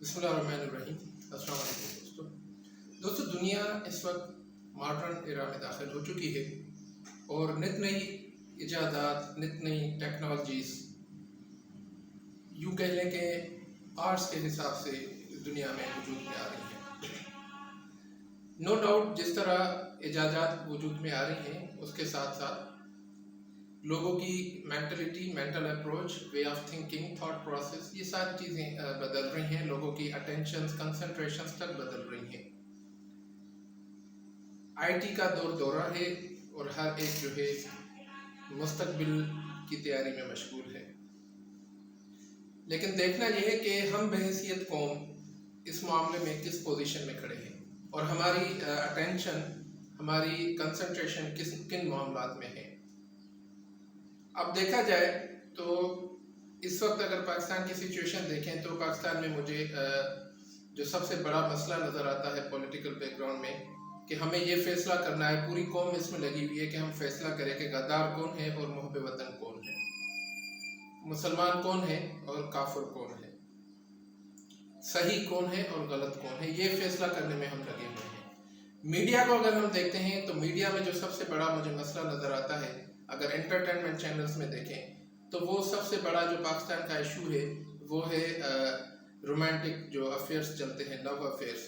बिस्मिल्लाहिर्रहमानिर्रहीम। अस्सलाम वालेकुम दोस्तों। दुनिया इस वक्त मॉडर्न एरा में दाखिल हो चुकी है और नित नई इजादात, नित नई टेक्नोलॉजीज़, यूँ कह लें कि आर्ट्स के हिसाब से दुनिया में वजूद में आ रही हैं। नो डाउट जिस तरह इजादात वजूद में आ रही हैं उसके साथ साथ लोगों की mentality, mental approach, way of thinking, thought process, ये सारी चीज़ें बदल रही हैं। लोगों की अटेंशंस, कंसंट्रेशंस तक बदल रही हैं। आईटी का दौरा है और हर एक जो है मुस्तकबिल की तैयारी में मशगूल है। लेकिन देखना यह है कि हम बहैसियत कौम इस मामले में किस पोजीशन में खड़े हैं और हमारी अटेंशन, हमारी कंसंट्रेशन किन मामलात में है। अब देखा जाए तो इस वक्त अगर पाकिस्तान की सिचुएशन देखें तो पाकिस्तान में मुझे जो सबसे बड़ा मसला नज़र आता है पॉलिटिकल बैकग्राउंड में कि हमें ये फैसला करना है, पूरी कौम इसमें लगी हुई है कि हम फैसला करें कि गद्दार कौन है और मुहब्बे वतन कौन है, मुसलमान कौन है और काफिर कौन है, सही कौन है और गलत कौन है। ये फैसला करने में हम लगे हुए हैं। मीडिया को अगर हम देखते हैं तो मीडिया में जो सबसे बड़ा मुझे मसला नज़र आता है, अगर एंटरटेनमेंट चैनल्स में देखें तो वो सबसे बड़ा जो पाकिस्तान का इशू है वो है रोमांटिक जो अफेयर्स चलते हैं, लव अफेयर्स,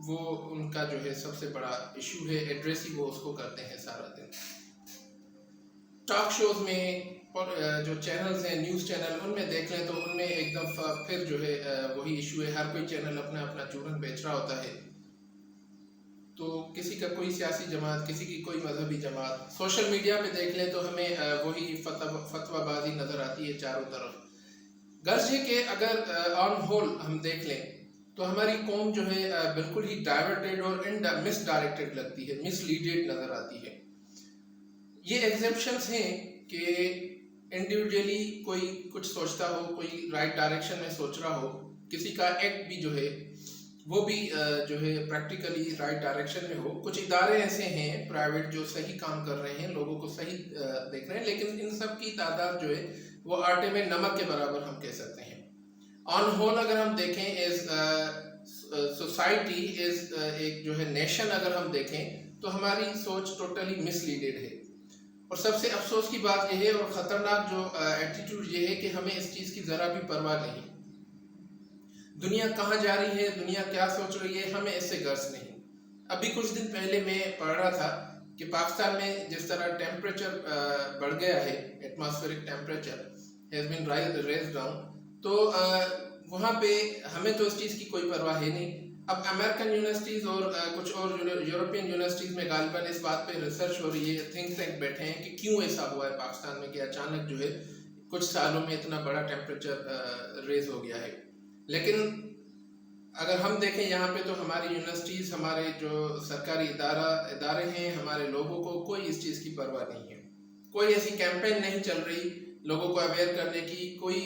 वो उनका जो है सबसे बड़ा इशू है। एड्रेस ही वो उसको करते हैं सारा दिन। टॉक शोज में जो चैनल्स हैं, न्यूज़ चैनल, उनमें देख लें तो उनमें एकदम फिर जो है वही इशू है। हर कोई चैनल अपना अपना चूरन बेच रहा होता है। तो किसी का कोई सियासी जमात, किसी की कोई मजहबी जमात। सोशल मीडिया पे देख लें तो हमें वही फतवाबाजी नज़र आती है चारों तरफ। गर्ज है कि अगर ऑन होल हम देख लें तो हमारी कौम जो है बिल्कुल ही डाइवर्टेड और मिसडायरेक्टेड लगती है, मिसलीडेड नज़र आती है। ये एग्जेप्शंस हैं कि इंडिविजुअली कोई कुछ सोचता हो, कोई राइट डायरेक्शन में सोच रहा हो, किसी का एक्ट भी जो है वो भी जो है प्रैक्टिकली राइट डायरेक्शन में हो। कुछ इदारे ऐसे हैं प्राइवेट जो सही काम कर रहे हैं, लोगों को सही देख रहे हैं, लेकिन इन सब की तादाद जो है वो आटे में नमक के बराबर हम कह सकते हैं। ऑन होल अगर हम देखें एज सोसाइटी, एज एक जो है नेशन अगर हम देखें तो हमारी सोच टोटली मिसलीडेड है। और सबसे अफसोस की बात यह है और ख़तरनाक जो एटीट्यूड ये है कि हमें इस चीज़ की ज़रा भी परवाह नहीं। दुनिया कहाँ जा रही है, दुनिया क्या सोच रही है, हमें इससे गर्ज नहीं। अभी कुछ दिन पहले मैं पढ़ रहा था कि पाकिस्तान में जिस तरह टेम्परेचर बढ़ गया है, atmospheric temperature has been raise down, तो वहाँ पे हमें तो इस चीज़ की कोई परवाह है नहीं। अब अमेरिकन यूनिवर्सिटीज़ और कुछ और यूरोपियन यूनिवर्सिटीज़ में गालिबन इस बात पे रिसर्च हो रही है, थिंक टैंक बैठे हैं कि क्यों ऐसा हुआ है पाकिस्तान में कि अचानक जो है कुछ सालों में इतना बड़ा टेम्परेचर रेज हो गया है। लेकिन अगर हम देखें यहाँ पे तो हमारी यूनिवर्सिटीज़, हमारे जो सरकारी इदारे हैं, हमारे लोगों को कोई इस चीज़ की परवाह नहीं है। कोई ऐसी कैंपेन नहीं चल रही लोगों को अवेयर करने की। कोई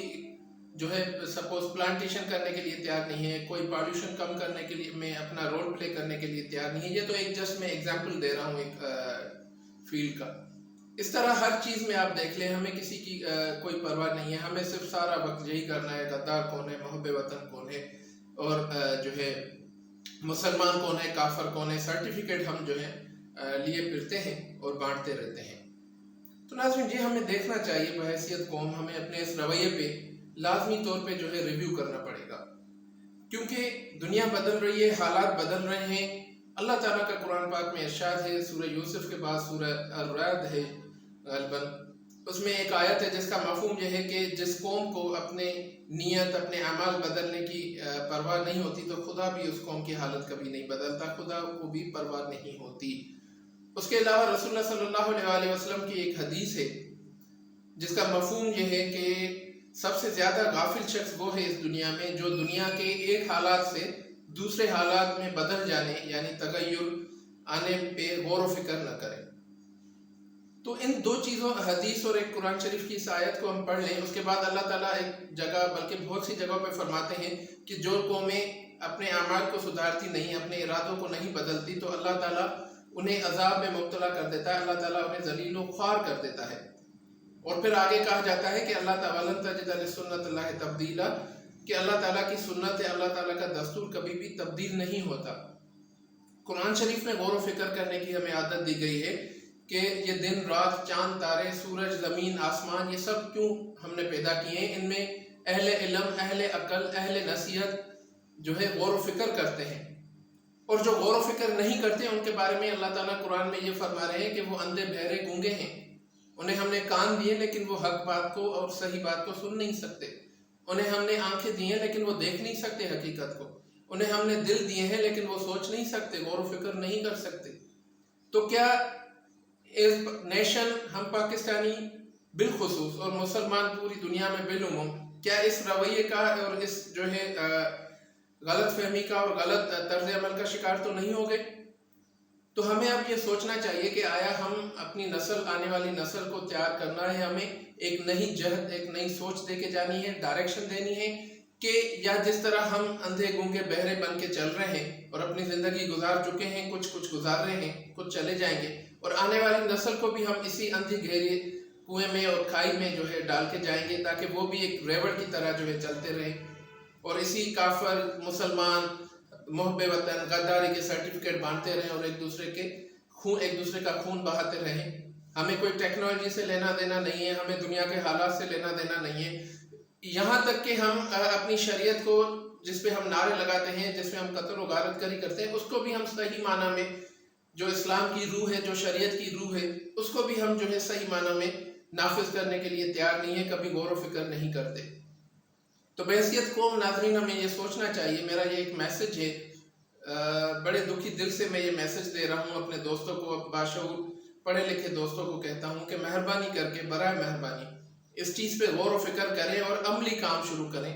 जो है सपोज प्लांटेशन करने के लिए तैयार नहीं है, कोई पॉल्यूशन कम करने के लिए में अपना रोल प्ले करने के लिए तैयार नहीं है। ये तो एक जस्ट मैं एग्जाम्पल दे रहा हूँ एक फील्ड का। इस तरह हर चीज़ में आप देख लें, हमें किसी की कोई परवाह नहीं है। हमें सिर्फ सारा वक्त यही करना है, गद्दार कौन है, मुहब्बे वतन कौन है और जो है मुसलमान कौन है, काफिर कौन है, सर्टिफिकेट हम जो है लिए फिरते हैं और बांटते रहते हैं। तो नाज़रीन जी, हमें देखना चाहिए बहैसियत कौम, हमें अपने इस रवैये पे लाजमी तौर पे जो है रिव्यू करना पड़ेगा, क्योंकि दुनिया बदल रही है, हालात बदल रहे हैं। अल्लाह ताला का कुरान पाक में इरशाद है, सूरह यूसुफ के बाद सूरह अर-रअद है गलबन, उसमें एक आयत है जिसका मफहूम यह है कि जिस कौम को अपने नियत, अपने अमाल बदलने की परवाह नहीं होती तो खुदा भी उस कौम की हालत कभी नहीं बदलता, खुदा को भी परवाह नहीं होती। उसके अलावा रसूलुल्लाह सल्लल्लाहु अलैहि वसल्लम की एक हदीस है जिसका मफहूम यह है कि सबसे ज़्यादा गाफिल शख्स वो है इस दुनिया में जो दुनिया के एक हालात से दूसरे हालात में बदल जाने यानी तगय्युर आने पे गौर व फिक्र न करे। तो इन दो चीज़ों, हदीस और एक कुरान शरीफ की इस आयत को हम पढ़ लें। उसके बाद अल्लाह ताला एक जगह, बल्कि बहुत सी जगहों पे फरमाते हैं कि जो कौमें अपने अमाल को सुधारती नहीं, अपने इरादों को नहीं बदलती, तो अल्लाह ताला उन्हें अजाब में मुब्तला कर देता है, अल्लाह ताला उन्हें ज़लील व ख्वार कर देता है। और फिर आगे कहा जाता है कि अल्लाह ताला तजिद लिसुन्नतिल्लाहि तब्दीला, کہ اللہ تعالیٰ کی سنت ہے، اللہ تعالیٰ کا دستور کبھی بھی تبدیل نہیں ہوتا۔ قرآن شریف میں غور و فکر کرنے کی ہمیں عادت دی گئی ہے کہ یہ دن رات، چاند تارے، سورج، زمین، آسمان، یہ سب کیوں ہم نے پیدا کیے ہیں۔ ان میں اہل علم، اہل عقل، اہل نصیحت جو ہے غور و فکر کرتے ہیں، اور جو غور و فکر نہیں کرتے ان کے بارے میں اللہ تعالیٰ قرآن میں یہ فرما رہے ہیں کہ وہ اندھے بہرے گونگے ہیں۔ انہیں ہم نے کان دیے لیکن وہ حق بات کو اور صحیح بات کو سن نہیں سکتے۔ انہیں ہم نے آنکھیں دی ہیں لیکن وہ دیکھ نہیں سکتے حقیقت کو۔ انہیں ہم نے دل دیے ہیں لیکن وہ سوچ نہیں سکتے، غور و فکر نہیں کر سکتے۔ تو کیا ایز نیشن، ہم پاکستانی بالخصوص اور مسلمان پوری دنیا میں بالعموم، کیا اس رویے کا اور اس جو ہے غلط فہمی کا اور غلط طرز عمل کا شکار تو نہیں ہو گئے؟ تو ہمیں اب یہ سوچنا چاہیے کہ آیا ہم اپنی نسل، آنے والی نسل کو تیار کرنا ہے، ہمیں ایک نئی جہت، ایک نئی سوچ دے کے جانی ہے، ڈائریکشن دینی ہے، کہ یا جس طرح ہم اندھے گونگے بہرے بن کے چل رہے ہیں اور اپنی زندگی گزار چکے ہیں، کچھ گزار رہے ہیں، کچھ چلے جائیں گے، اور آنے والی نسل کو بھی ہم اسی اندھی گہری کنویں میں اور کھائی میں جو ہے ڈال کے جائیں گے، تاکہ وہ بھی ایک ریوڑ کی طرح جو ہے چلتے رہیں اور اسی کافر، مسلمان، محب وطن، غداری کے سرٹیفکیٹ بانٹتے رہیں اور ایک دوسرے کا خون بہاتے رہیں۔ ہمیں کوئی ٹیکنالوجی سے لینا دینا نہیں ہے، ہمیں دنیا کے حالات سے لینا دینا نہیں ہے، یہاں تک کہ ہم اپنی شریعت کو، جس پہ ہم نعرے لگاتے ہیں، جس پہ ہم قتل و غارت کاری کرتے ہیں، اس کو بھی ہم صحیح معنی میں، جو اسلام کی روح ہے، جو شریعت کی روح ہے، اس کو بھی ہم جو ہے صحیح معنی میں نافذ کرنے کے لیے تیار نہیں ہے، کبھی غور و فکر نہیں کرتے۔ تو بحیثیت قوم ناظرین ہمیں یہ سوچنا چاہیے، میرا یہ ایک میسج ہے، بڑے دکھی دل سے میں یہ میسج دے رہا ہوں اپنے دوستوں کو، باشعور پڑھے لکھے دوستوں کو کہتا ہوں کہ مہربانی کر کے، برائے مہربانی اس چیز پہ غور و فکر کریں اور عملی کام شروع کریں،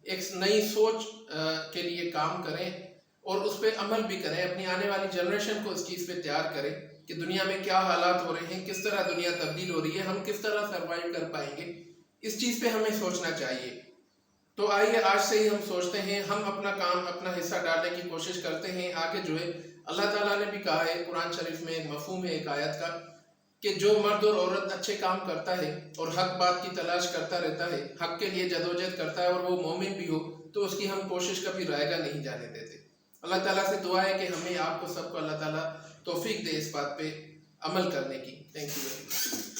ایک نئی سوچ کے لیے کام کریں اور اس پہ عمل بھی کریں، اپنی آنے والی جنریشن کو اس چیز پہ تیار کریں کہ دنیا میں کیا حالات ہو رہے ہیں، کس طرح دنیا تبدیل ہو رہی ہے، ہم کس طرح سروائیو کر پائیں گے، اس چیز پہ ہمیں سوچنا چاہیے۔ تو آئیے آج سے ہی ہم سوچتے ہیں، ہم اپنا کام، اپنا حصہ ڈالنے کی کوشش کرتے ہیں۔ آگے جو ہے اللہ تعالیٰ نے بھی کہا ہے قرآن شریف میں، ایک مفہوم ہے ایک آیت کا، کہ جو مرد اور عورت اچھے کام کرتا ہے اور حق بات کی تلاش کرتا رہتا ہے، حق کے لیے جدوجہد کرتا ہے اور وہ مومن بھی ہو، تو اس کی ہم کوشش کبھی رائے گا نہیں جانے دیتے۔ اللہ تعالیٰ سے دعا ہے کہ ہمیں، آپ کو، سب کو اللہ تعالیٰ توفیق دے اس بات پہ عمل کرنے کی۔ Thank you very much.